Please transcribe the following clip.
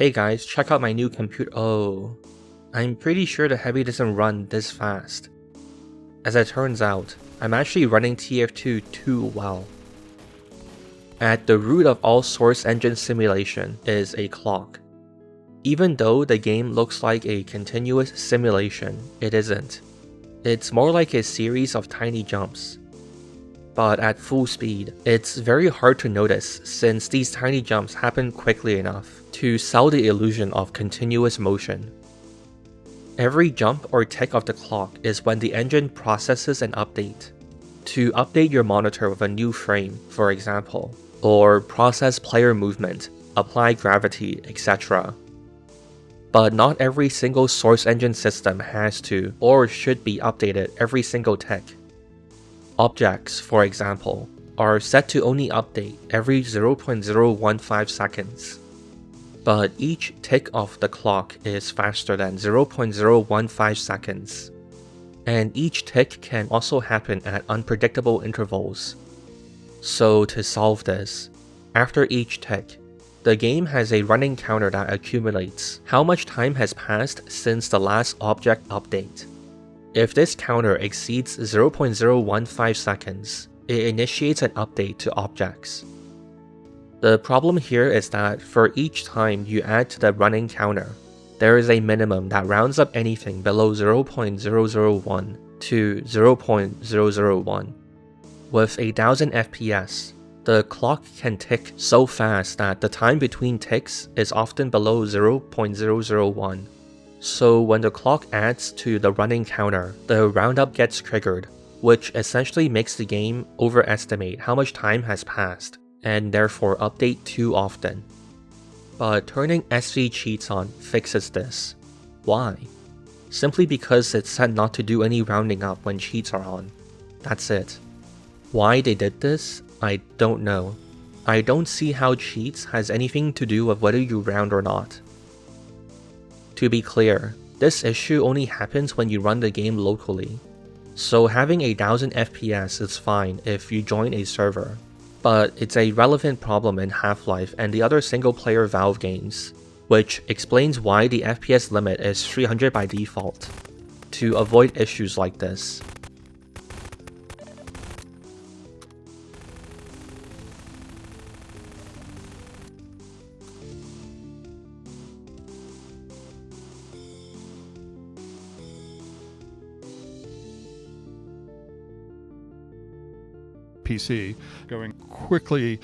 Hey guys, check out my new computer. Oh, I'm pretty sure the Heavy doesn't run this fast. As it turns out, I'm actually running tf2 too well. At the root of all source engine simulation is a clock. Even though the game looks like a continuous simulation, it isn't. It's more like a series of tiny jumps. But at full speed, it's very hard to notice since these tiny jumps happen quickly enough to sell the illusion of continuous motion. Every jump or tick of the clock is when the engine processes an update. To update your monitor with a new frame, for example, or process player movement, apply gravity, etc. But not every single source engine system has to or should be updated every single tick. Objects, for example, are set to only update every 0.015 seconds. But each tick of the clock is faster than 0.015 seconds. And each tick can also happen at unpredictable intervals. So to solve this, after each tick, the game has a running counter that accumulates how much time has passed since the last object update. If this counter exceeds 0.015 seconds, it initiates an update to objects. The problem here is that for each time you add to the running counter, there is a minimum that rounds up anything below 0.001 to 0.001. With 1000 FPS, the clock can tick so fast that the time between ticks is often below 0.001. So when the clock adds to the running counter, the roundup gets triggered, which essentially makes the game overestimate how much time has passed, and therefore update too often. But turning SV cheats on fixes this. Why? Simply because it's set not to do any rounding up when cheats are on. That's it. Why they did this, I don't know. I don't see how cheats has anything to do with whether you round or not. To be clear, this issue only happens when you run the game locally, so having 1000 FPS is fine if you join a server, but it's a relevant problem in Half-Life and the other single-player Valve games, which explains why the FPS limit is 300 by default, to avoid issues like this. PC, going quickly